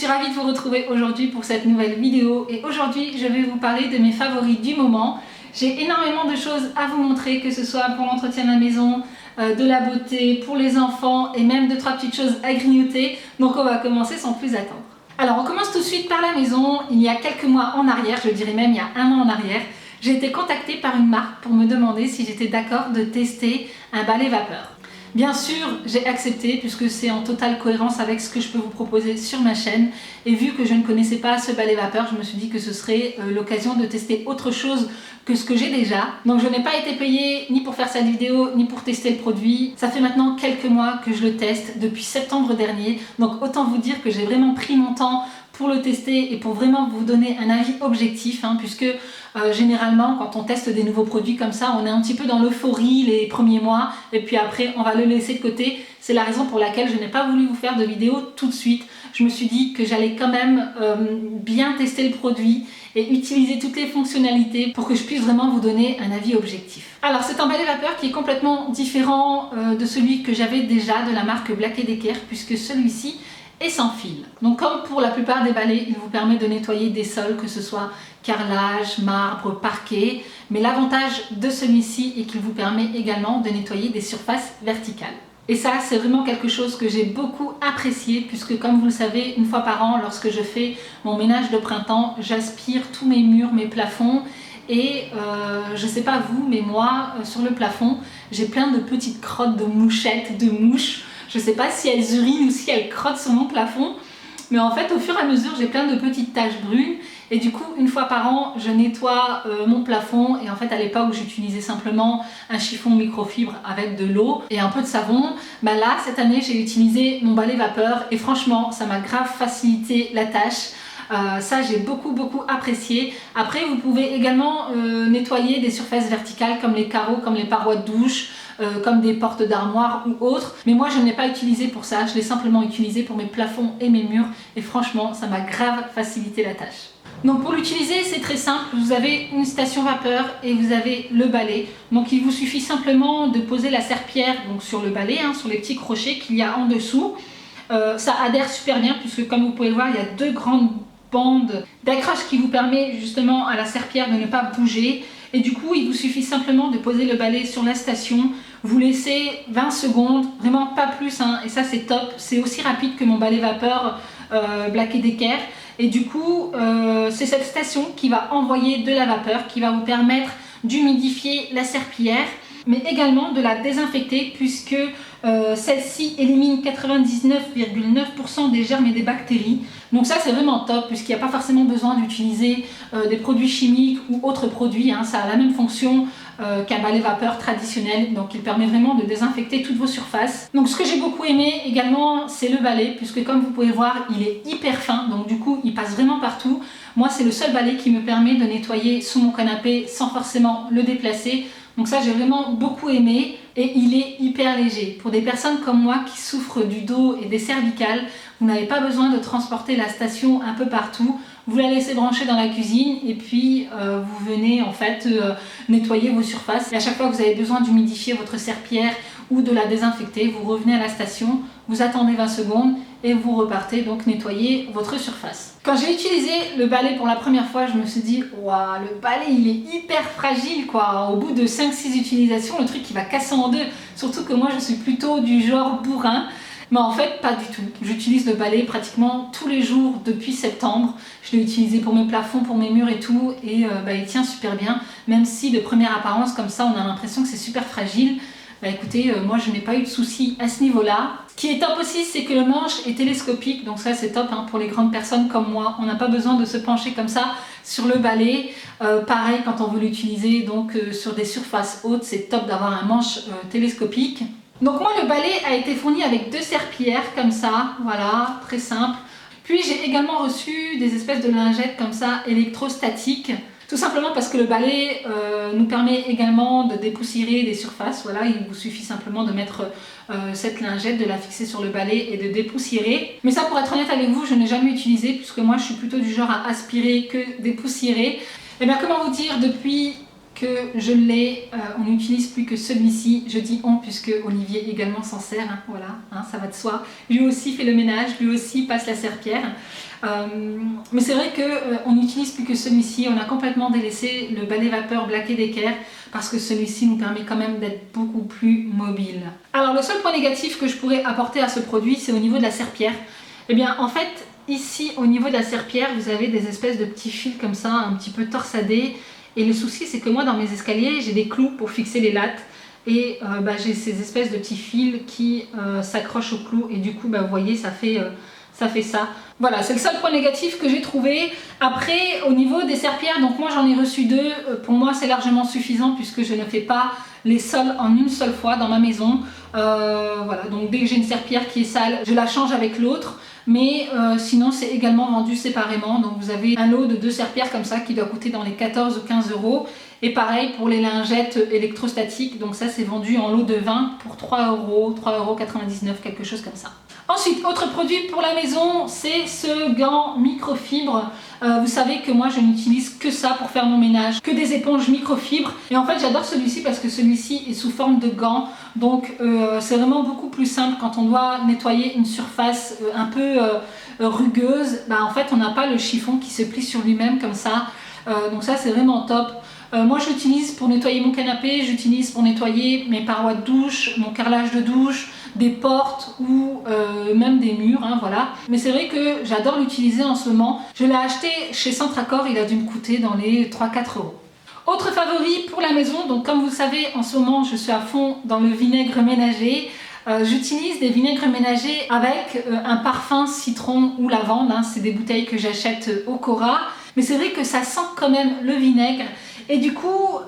suis ravie de vous retrouver aujourd'hui pour cette nouvelle vidéo et aujourd'hui je vais vous parler de mes favoris du moment. J'ai énormément de choses à vous montrer, que ce soit pour l'entretien de la maison, de la beauté, pour les enfants et même 2-3 petites choses à grignoter. Donc on va commencer sans plus attendre. Alors on commence tout de suite par la maison. Il y a quelques mois en arrière, je dirais même il y a un an en arrière, j'ai été contactée par une marque pour me demander si j'étais d'accord de tester un balai vapeur. Bien sûr, j'ai accepté puisque c'est en totale cohérence avec ce que je peux vous proposer sur ma chaîne. Et vu que je ne connaissais pas ce balai vapeur, je me suis dit que ce serait l'occasion de tester autre chose que ce que j'ai déjà. Donc je n'ai pas été payée ni pour faire cette vidéo, ni pour tester le produit. Ça fait maintenant quelques mois que je le teste, depuis septembre dernier. Donc autant vous dire que j'ai vraiment pris mon temps pour le tester et pour vraiment vous donner un avis objectif, puisque généralement quand on teste des nouveaux produits comme ça, on est un petit peu dans l'euphorie les premiers mois et puis après on va le laisser de côté. C'est la raison pour laquelle je n'ai pas voulu vous faire de vidéo tout de suite. Je me suis dit que j'allais quand même bien tester le produit et utiliser toutes les fonctionnalités pour que je puisse vraiment vous donner un avis objectif. Alors c'est un balai vapeur qui est complètement différent de celui que j'avais déjà de la marque Black & Decker, puisque celui-ci est sans fil. Donc comme pour la plupart des balais, il vous permet de nettoyer des sols, que ce soit carrelage, marbre, parquet, mais l'avantage de celui-ci est qu'il vous permet également de nettoyer des surfaces verticales. Et ça, c'est vraiment quelque chose que j'ai beaucoup apprécié, puisque comme vous le savez, une fois par an, lorsque je fais mon ménage de printemps, j'aspire tous mes murs, mes plafonds, et je sais pas vous, mais moi, sur le plafond, j'ai plein de petites crottes de mouchettes, de mouches. Je ne sais pas si elles urinent ou si elles crottent sur mon plafond, mais en fait au fur et à mesure j'ai plein de petites taches brunes et du coup une fois par an je nettoie mon plafond. Et en fait à l'époque j'utilisais simplement un chiffon microfibre avec de l'eau et un peu de savon. Là cette année j'ai utilisé mon balai vapeur et franchement ça m'a grave facilité la tâche. Ça j'ai beaucoup apprécié. Après vous pouvez également nettoyer des surfaces verticales comme les carreaux, comme les parois de douche, comme des portes d'armoire ou autres, mais moi je ne l'ai pas utilisé pour ça, je l'ai simplement utilisé pour mes plafonds et mes murs et franchement ça m'a grave facilité la tâche. Donc pour l'utiliser c'est très simple, vous avez une station vapeur et vous avez le balai. Donc il vous suffit simplement de poser la serpillière donc sur le balai, sur les petits crochets qu'il y a en dessous. Ça adhère super bien puisque comme vous pouvez le voir il y a deux grandes bandes d'accroche qui vous permet justement à la serpillière de ne pas bouger. Et du coup il vous suffit simplement de poser le balai sur la station, vous laissez 20 secondes, vraiment pas plus, et ça c'est top. C'est aussi rapide que mon balai vapeur Black & Decker. Et du coup c'est cette station qui va envoyer de la vapeur, qui va vous permettre d'humidifier la serpillière, mais également de la désinfecter puisque celle-ci élimine 99,9% des germes et des bactéries. Donc ça c'est vraiment top puisqu'il n'y a pas forcément besoin d'utiliser des produits chimiques ou autres produits. Ça a la même fonction qu'un balai vapeur traditionnel. Donc il permet vraiment de désinfecter toutes vos surfaces. Donc ce que j'ai beaucoup aimé également c'est le balai, puisque comme vous pouvez le voir il est hyper fin. Donc du coup il passe vraiment partout. Moi c'est le seul balai qui me permet de nettoyer sous mon canapé sans forcément le déplacer. Donc ça j'ai vraiment beaucoup aimé et il est hyper léger. Pour des personnes comme moi qui souffrent du dos et des cervicales, vous n'avez pas besoin de transporter la station un peu partout. Vous la laissez brancher dans la cuisine et puis vous venez en fait nettoyer vos surfaces. Et à chaque fois que vous avez besoin d'humidifier votre serpillière ou de la désinfecter, vous revenez à la station, vous attendez 20 secondes et vous repartez donc nettoyer votre surface. Quand j'ai utilisé le balai pour la première fois, je me suis dit waouh, le balai il est hyper fragile quoi. Au bout de 5-6 utilisations, le truc il va casser en deux. Surtout que moi je suis plutôt du genre bourrin. Mais en fait pas du tout. J'utilise le balai pratiquement tous les jours depuis septembre. Je l'ai utilisé pour mes plafonds, pour mes murs et tout, et il tient super bien. Même si de première apparence comme ça on a l'impression que c'est super fragile. Écoutez, moi je n'ai pas eu de soucis à ce niveau-là. Ce qui est top aussi, c'est que le manche est télescopique, donc ça c'est top pour les grandes personnes comme moi. On n'a pas besoin de se pencher comme ça sur le balai. Pareil quand on veut l'utiliser donc sur des surfaces hautes, c'est top d'avoir un manche télescopique. Donc moi le balai a été fourni avec 2 serpillières comme ça, voilà, très simple. Puis j'ai également reçu des espèces de lingettes comme ça électrostatiques. Tout simplement parce que le balai nous permet également de dépoussiérer des surfaces. Voilà, il vous suffit simplement de mettre cette lingette, de la fixer sur le balai et de dépoussiérer. Mais ça, pour être honnête avec vous, je n'ai jamais utilisé puisque moi je suis plutôt du genre à aspirer que dépoussiérer. Et bien comment vous dire, depuis que je l'ai, on n'utilise plus que celui-ci. Je dis on puisque Olivier également s'en sert, hein, voilà, hein, ça va de soi. Lui aussi fait le ménage, lui aussi passe la serpillière. Mais c'est vrai qu'on n'utilise plus que celui-ci. On a complètement délaissé le balai vapeur Black & Decker parce que celui-ci nous permet quand même d'être beaucoup plus mobile. Alors le seul point négatif que je pourrais apporter à ce produit, c'est au niveau de la serpillière. Eh bien en fait, ici au niveau de la serpillière, vous avez des espèces de petits fils comme ça, un petit peu torsadés. Et le souci, c'est que moi dans mes escaliers, j'ai des clous pour fixer les lattes. Et j'ai ces espèces de petits fils qui s'accrochent aux clous. Et du coup, vous voyez, ça fait ça. Voilà, c'est le seul point négatif que j'ai trouvé. Après, au niveau des serpillères, donc moi j'en ai reçu 2. Pour moi, c'est largement suffisant puisque je ne fais pas les sols en une seule fois dans ma maison. Voilà, donc dès que j'ai une serpillière qui est sale, je la change avec l'autre. Mais sinon, c'est également vendu séparément. Donc vous avez un lot de 2 serpillères comme ça qui doit coûter dans les 14 ou 15 euros. Et pareil pour les lingettes électrostatiques. Donc ça, c'est vendu en lot de 20 pour 3 euros, 3,99 €, quelque chose comme ça. Ensuite, autre produit pour la maison, c'est ce gant microfibre. Vous savez que moi je n'utilise que ça pour faire mon ménage, que des éponges microfibres. Et en fait j'adore celui-ci parce que celui-ci est sous forme de gant. Donc c'est vraiment beaucoup plus simple quand on doit nettoyer une surface un peu rugueuse. En fait on n'a pas le chiffon qui se plie sur lui-même comme ça. Donc ça c'est vraiment top. Moi je l'utilise pour nettoyer mon canapé, j'utilise pour nettoyer mes parois de douche, mon carrelage de douche, des portes ou même des murs, hein, voilà. Mais c'est vrai que j'adore l'utiliser en ce moment. Je l'ai acheté chez Centracor, il a dû me coûter dans les 3-4 euros. Autre favori pour la maison, donc comme vous le savez, en ce moment je suis à fond dans le vinaigre ménager. J'utilise des vinaigres ménagers avec un parfum citron ou lavande, hein. C'est des bouteilles que j'achète au Cora. Mais c'est vrai que ça sent quand même le vinaigre. Et du coup,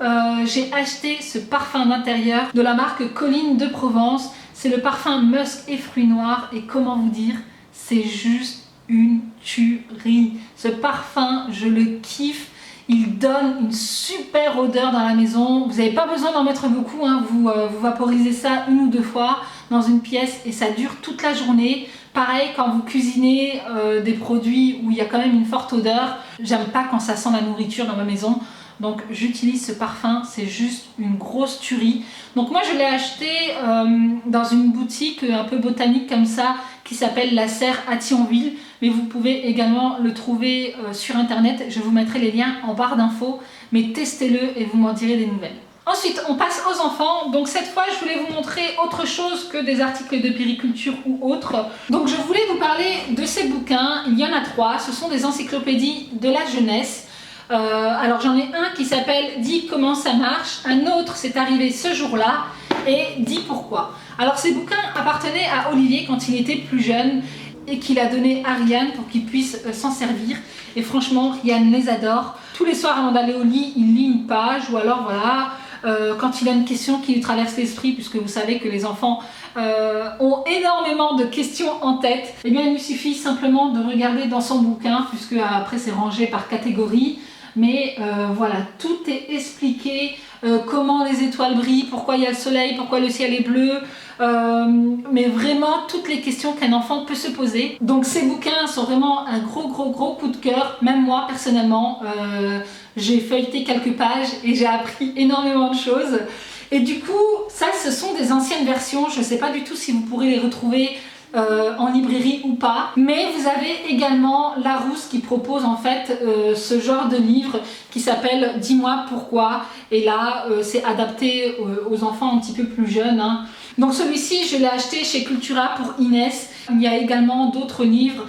j'ai acheté ce parfum d'intérieur de la marque Colline de Provence. C'est le parfum musk et fruits noirs. Et comment vous dire, c'est juste une tuerie. Ce parfum, je le kiffe. Il donne une super odeur dans la maison. Vous n'avez pas besoin d'en mettre beaucoup, hein. Vous vaporisez ça 1 ou 2 fois dans une pièce et ça dure toute la journée. Pareil, quand vous cuisinez des produits où il y a quand même une forte odeur, j'aime pas quand ça sent la nourriture dans ma maison. Donc j'utilise ce parfum, c'est juste une grosse tuerie. Donc moi je l'ai acheté dans une boutique un peu botanique comme ça qui s'appelle La Serre à Thionville. Mais vous pouvez également le trouver sur internet, je vous mettrai les liens en barre d'infos. Mais testez-le et vous m'en direz des nouvelles. Ensuite, on passe aux enfants. Donc cette fois, je voulais vous montrer autre chose que des articles de périculture ou autres. Donc je voulais vous parler de ces bouquins. Il y en a 3. Ce sont des encyclopédies de la jeunesse. Alors j'en ai un qui s'appelle « Dis comment ça marche », un autre c'est arrivé ce jour-là et « Dis pourquoi ». Alors ces bouquins appartenaient à Olivier quand il était plus jeune et qu'il a donné à Ryan pour qu'il puisse s'en servir. Et franchement, Ryan les adore. Tous les soirs avant d'aller au lit, il lit une page ou alors voilà, quand il a une question qui lui traverse l'esprit, puisque vous savez que les enfants ont énormément de questions en tête, eh bien il lui suffit simplement de regarder dans son bouquin, puisque après c'est rangé par catégorie. Mais voilà, tout est expliqué, comment les étoiles brillent, pourquoi il y a le soleil, pourquoi le ciel est bleu, mais vraiment toutes les questions qu'un enfant peut se poser. Donc ces bouquins sont vraiment un gros coup de cœur. Même moi personnellement, j'ai feuilleté quelques pages et j'ai appris énormément de choses. Et du coup, ça ce sont des anciennes versions, je ne sais pas du tout si vous pourrez les retrouver en librairie ou pas, mais vous avez également Larousse qui propose en fait ce genre de livre qui s'appelle « Dis-moi pourquoi » et là c'est adapté aux enfants un petit peu plus jeunes, hein. Donc celui-ci je l'ai acheté chez Cultura pour Inès. Il y a également d'autres livres,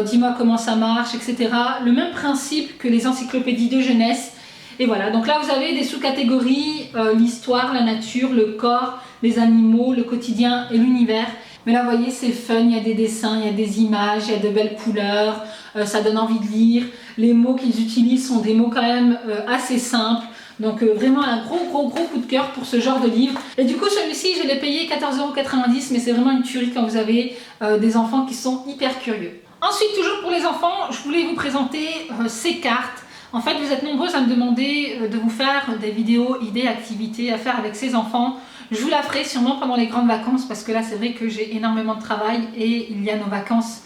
Dis-moi comment ça marche, etc. Le même principe que les encyclopédies de jeunesse. Et voilà, donc là vous avez des sous-catégories, l'histoire, la nature, le corps, les animaux, le quotidien et l'univers. Mais là, vous voyez, c'est fun, il y a des dessins, il y a des images, il y a de belles couleurs, ça donne envie de lire. Les mots qu'ils utilisent sont des mots quand même assez simples. Donc vraiment un gros coup de cœur pour ce genre de livre. Et du coup, celui-ci, je l'ai payé 14,90 €, mais c'est vraiment une tuerie quand vous avez des enfants qui sont hyper curieux. Ensuite, toujours pour les enfants, je voulais vous présenter ces cartes. En fait, vous êtes nombreuses à me demander de vous faire des vidéos, idées, activités à faire avec ces enfants. Je vous la ferai sûrement pendant les grandes vacances parce que là c'est vrai que j'ai énormément de travail et il y a nos vacances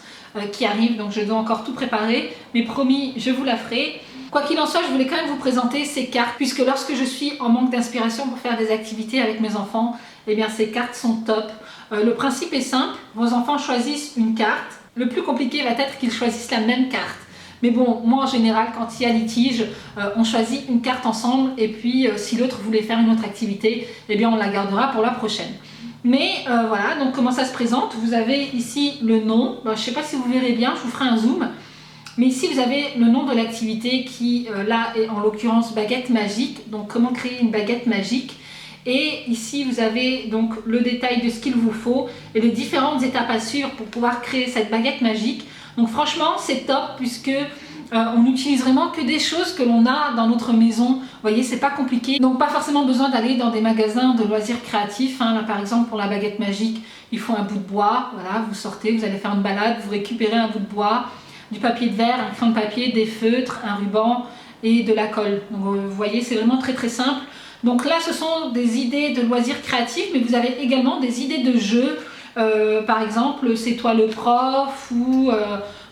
qui arrivent, donc je dois encore tout préparer, mais promis je vous la ferai. Quoi qu'il en soit, je voulais quand même vous présenter ces cartes puisque lorsque je suis en manque d'inspiration pour faire des activités avec mes enfants, eh bien ces cartes sont top. Le principe est simple, vos enfants choisissent une carte. Le plus compliqué va être qu'ils choisissent la même carte. Mais bon, moi en général, quand il y a litige, on choisit une carte ensemble et puis si l'autre voulait faire une autre activité, eh bien on la gardera pour la prochaine. Mais voilà, donc comment ça se présente? Vous avez ici le nom, je ne sais pas si vous verrez bien, je vous ferai un zoom. Mais ici vous avez le nom de l'activité qui là est en l'occurrence baguette magique, donc comment créer une baguette magique. Et ici vous avez donc le détail de ce qu'il vous faut et les différentes étapes à suivre pour pouvoir créer cette baguette magique. Donc franchement c'est top puisque on n'utilise vraiment que des choses que l'on a dans notre maison. Vous voyez, c'est pas compliqué. Donc pas forcément besoin d'aller dans des magasins de loisirs créatifs. Là par exemple pour la baguette magique, il faut un bout de bois. Voilà, vous sortez, vous allez faire une balade, vous récupérez un bout de bois, du papier de verre, un crayon de papier, des feutres, un ruban et de la colle. Donc vous voyez, c'est vraiment très très simple. Donc là ce sont des idées de loisirs créatifs, mais vous avez également des idées de jeux. Par exemple, c'est toi le prof ou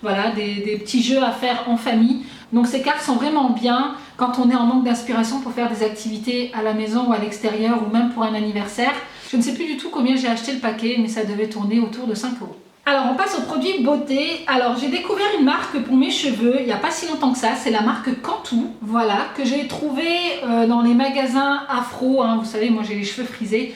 voilà, des petits jeux à faire en famille. Donc ces cartes sont vraiment bien quand on est en manque d'inspiration pour faire des activités à la maison ou à l'extérieur ou même pour un anniversaire. Je ne sais plus du tout combien j'ai acheté le paquet, mais ça devait tourner autour de 5 €. Alors on passe aux produits beauté. Alors j'ai découvert une marque pour mes cheveux il n'y a pas si longtemps que ça, c'est la marque Cantu, voilà, que j'ai trouvé dans les magasins afro, vous savez, moi j'ai les cheveux frisés.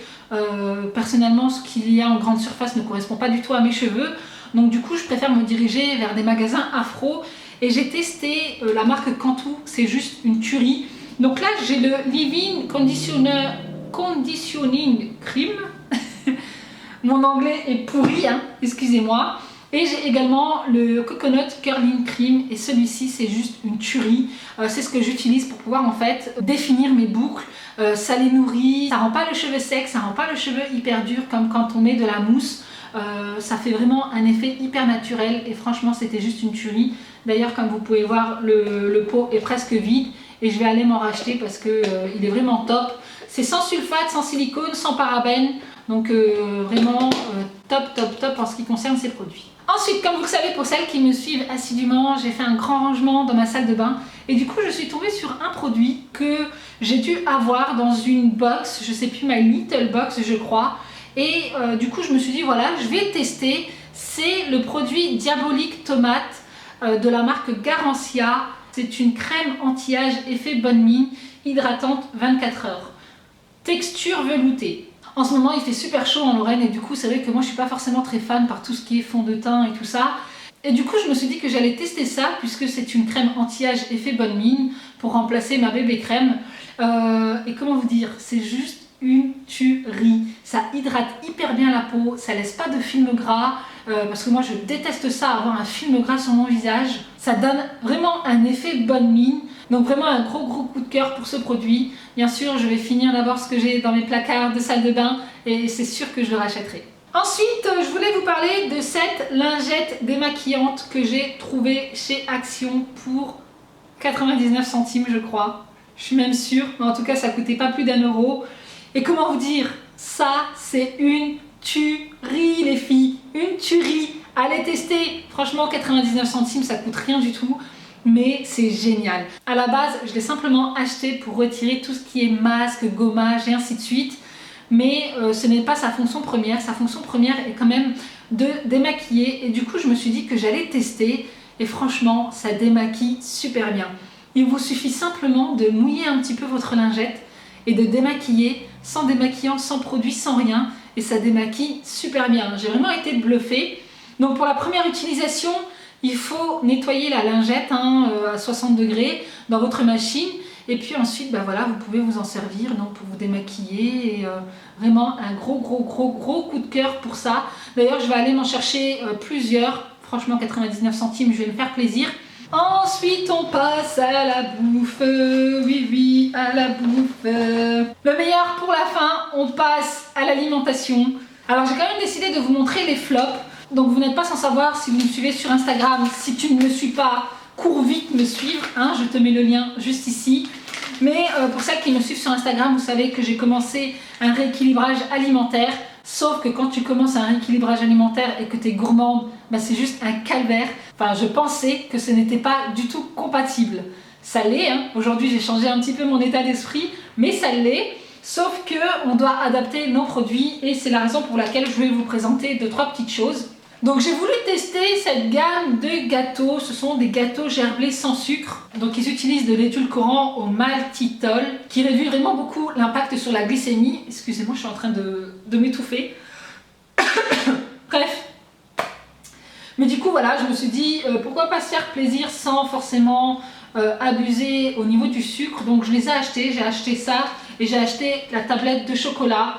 Personnellement, ce qu'il y a en grande surface ne correspond pas du tout à mes cheveux, donc du coup je préfère me diriger vers des magasins afro et j'ai testé la marque Cantu, c'est juste une tuerie. Donc là j'ai le Leave-In Conditioning Cream. Mon anglais est pourri, excusez-moi. Et j'ai également le Coconut Curling Cream et celui-ci c'est juste une tuerie. C'est ce que j'utilise pour pouvoir en fait définir mes boucles. Ça les nourrit, ça rend pas le cheveu sec, ça rend pas le cheveu hyper dur comme quand on met de la mousse. Ça fait vraiment un effet hyper naturel et franchement c'était juste une tuerie. D'ailleurs comme vous pouvez voir le pot est presque vide et je vais aller m'en racheter parce que il est vraiment top. C'est sans sulfate, sans silicone, sans parabènes. Donc vraiment top top top en ce qui concerne ces produits. Ensuite, comme vous le savez, pour celles qui me suivent assidûment, j'ai fait un grand rangement dans ma salle de bain et du coup je suis tombée sur un produit que j'ai dû avoir dans une box, je sais plus, My Little Box je crois, et du coup je me suis dit voilà, je vais tester. C'est le produit Diabolique Tomate de la marque Garancia. C'est une crème anti-âge effet bonne mine, hydratante 24 heures. Texture veloutée. En ce moment il fait super chaud en Lorraine et du coup c'est vrai que moi je suis pas forcément très fan par tout ce qui est fond de teint et tout ça. Et du coup je me suis dit que j'allais tester ça puisque c'est une crème anti-âge effet bonne mine pour remplacer ma bébé crème. Et comment vous dire, c'est juste une tuerie. Ça hydrate hyper bien la peau, ça laisse pas de film gras parce que moi je déteste ça, avoir un film gras sur mon visage. Ça donne vraiment un effet bonne mine. Donc vraiment un gros coup de cœur pour ce produit. Bien sûr, je vais finir d'abord ce que j'ai dans mes placards de salle de bain et c'est sûr que je le rachèterai. Ensuite, je voulais vous parler de cette lingette démaquillante que j'ai trouvée chez Action pour 99 centimes je crois. Je suis même sûre, mais en tout cas ça coûtait pas plus d'1 €. Et comment vous dire, ça c'est une tuerie les filles, une tuerie. Allez tester, franchement 99 centimes ça coûte rien du tout. Mais c'est génial. À la base, je l'ai simplement acheté pour retirer tout ce qui est masque, gommage et ainsi de suite. Mais ce n'est pas sa fonction première. Sa fonction première est quand même de démaquiller. Et du coup, je me suis dit que j'allais tester. Et franchement, ça démaquille super bien. Il vous suffit simplement de mouiller un petit peu votre lingette et de démaquiller sans démaquillant, sans produit, sans rien. Et ça démaquille super bien. J'ai vraiment été bluffée. Donc pour la première utilisation, il faut nettoyer la lingette à 60 degrés dans votre machine et puis ensuite voilà, vous pouvez vous en servir donc, pour vous démaquiller et vraiment un gros coup de cœur pour ça. D'ailleurs je vais aller m'en chercher plusieurs, franchement 99 centimes, je vais me faire plaisir. Ensuite on passe à la bouffe, oui à la bouffe. Le meilleur pour la fin, on passe à l'alimentation. Alors j'ai quand même décidé de vous montrer les flops. Donc vous n'êtes pas sans savoir si vous me suivez sur Instagram. Si tu ne me suis pas, cours vite me suivre, je te mets le lien juste ici. Mais pour celles qui me suivent sur Instagram, vous savez que j'ai commencé un rééquilibrage alimentaire. Sauf que quand tu commences un rééquilibrage alimentaire et que tu es gourmande, c'est juste un calvaire. Enfin, je pensais que ce n'était pas du tout compatible. Ça l'est, hein. Aujourd'hui j'ai changé un petit peu mon état d'esprit, mais ça l'est. Sauf qu'on doit adapter nos produits et c'est la raison pour laquelle je vais vous présenter 2-3 petites choses. Donc j'ai voulu tester cette gamme de gâteaux. Ce sont des gâteaux gerblés sans sucre. Donc ils utilisent de l'édulcorant au maltitol qui réduit vraiment beaucoup l'impact sur la glycémie. Excusez-moi, je suis en train de m'étouffer. Bref. Mais du coup voilà, je me suis dit pourquoi pas se faire plaisir sans forcément abuser au niveau du sucre. Donc je les ai achetés, j'ai acheté ça et j'ai acheté la tablette de chocolat.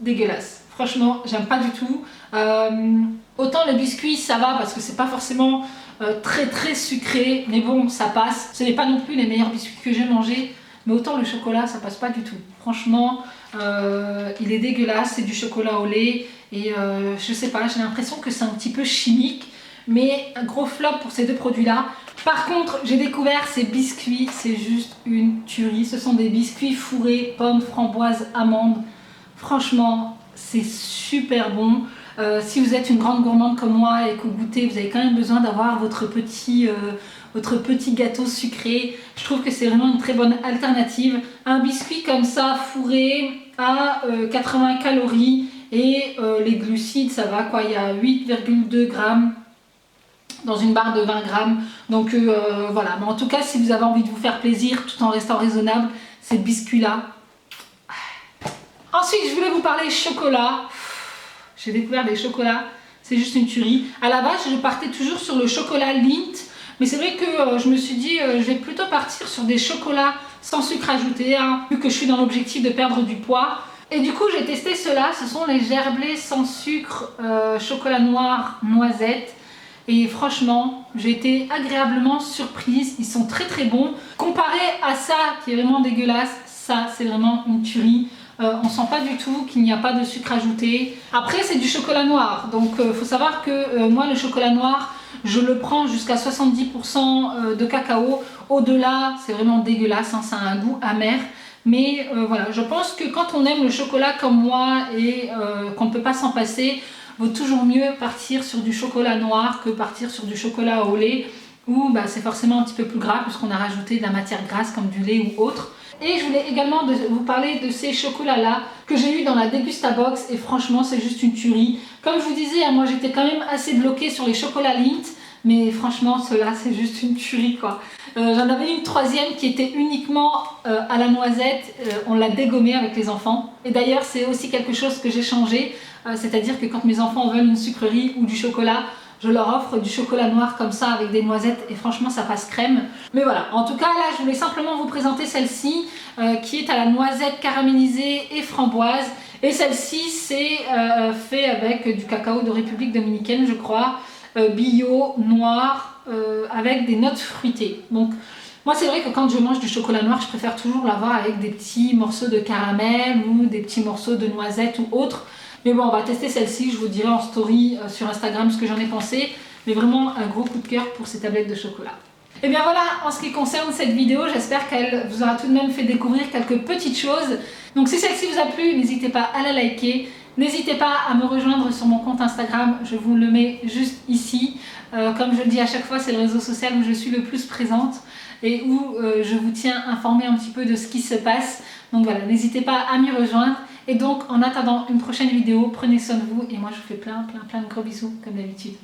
Dégueulasse. Franchement, j'aime pas du tout. Autant le biscuit, ça va parce que c'est pas forcément très sucré, mais bon, ça passe. Ce n'est pas non plus les meilleurs biscuits que j'ai mangés, mais autant le chocolat, ça passe pas du tout. Franchement, il est dégueulasse, c'est du chocolat au lait et je sais pas, j'ai l'impression que c'est un petit peu chimique, mais un gros flop pour ces deux produits-là. Par contre, j'ai découvert ces biscuits, c'est juste une tuerie. Ce sont des biscuits fourrés, pommes, framboises, amandes. Franchement, c'est super bon. Si vous êtes une grande gourmande comme moi et que vous goûtez, vous avez quand même besoin d'avoir votre petit gâteau sucré. Je trouve que c'est vraiment une très bonne alternative. Un biscuit comme ça, fourré à 80 calories et les glucides, ça va quoi, il y a 8,2 grammes dans une barre de 20 grammes. Donc voilà, mais en tout cas, si vous avez envie de vous faire plaisir tout en restant raisonnable, ces biscuits-là. Ensuite, je voulais vous parler chocolat. J'ai découvert des chocolats, c'est juste une tuerie. À la base, je partais toujours sur le chocolat Lindt, mais c'est vrai que je me suis dit, je vais plutôt partir sur des chocolats sans sucre ajouté, hein, vu que je suis dans l'objectif de perdre du poids. Et du coup, j'ai testé ceux-là, ce sont les gerblés sans sucre, chocolat noir, noisette. Et franchement, j'ai été agréablement surprise, ils sont très bons. Comparé à ça, qui est vraiment dégueulasse, ça c'est vraiment une tuerie. On sent pas du tout qu'il n'y a pas de sucre ajouté. Après c'est du chocolat noir, donc faut savoir que moi le chocolat noir je le prends jusqu'à 70% de cacao. Au-delà c'est vraiment dégueulasse, hein, ça a un goût amer. Mais voilà, je pense que quand on aime le chocolat comme moi et qu'on ne peut pas s'en passer, vaut toujours mieux partir sur du chocolat noir que partir sur du chocolat au lait où bah, c'est forcément un petit peu plus gras puisqu'on a rajouté de la matière grasse comme du lait ou autre. Et je voulais également vous parler de ces chocolats-là que j'ai eu dans la Degustabox et franchement c'est juste une tuerie. Comme je vous disais, hein, moi j'étais quand même assez bloquée sur les chocolats Lindt, mais franchement ceux-là c'est juste une tuerie quoi. J'en avais une troisième qui était uniquement à la noisette, on l'a dégommée avec les enfants. Et d'ailleurs c'est aussi quelque chose que j'ai changé, c'est-à-dire que quand mes enfants veulent une sucrerie ou du chocolat, je leur offre du chocolat noir comme ça avec des noisettes et franchement ça passe crème. Mais voilà, en tout cas là je voulais simplement vous présenter celle-ci qui est à la noisette caramélisée et framboise. Et celle-ci c'est fait avec du cacao de République Dominicaine je crois, bio, noir, avec des notes fruitées. Donc moi c'est vrai que quand je mange du chocolat noir je préfère toujours l'avoir avec des petits morceaux de caramel ou des petits morceaux de noisettes ou autre. Mais bon, on va tester celle-ci, je vous dirai en story sur Instagram ce que j'en ai pensé. Mais vraiment un gros coup de cœur pour ces tablettes de chocolat. Et bien voilà, en ce qui concerne cette vidéo, j'espère qu'elle vous aura tout de même fait découvrir quelques petites choses. Donc si celle-ci vous a plu, n'hésitez pas à la liker. N'hésitez pas à me rejoindre sur mon compte Instagram, je vous le mets juste ici. Comme je le dis à chaque fois, c'est le réseau social où je suis le plus présente et où je vous tiens informé un petit peu de ce qui se passe. Donc voilà, n'hésitez pas à m'y rejoindre. Et donc, en attendant une prochaine vidéo, prenez soin de vous. Et moi, je vous fais plein de gros bisous, comme d'habitude.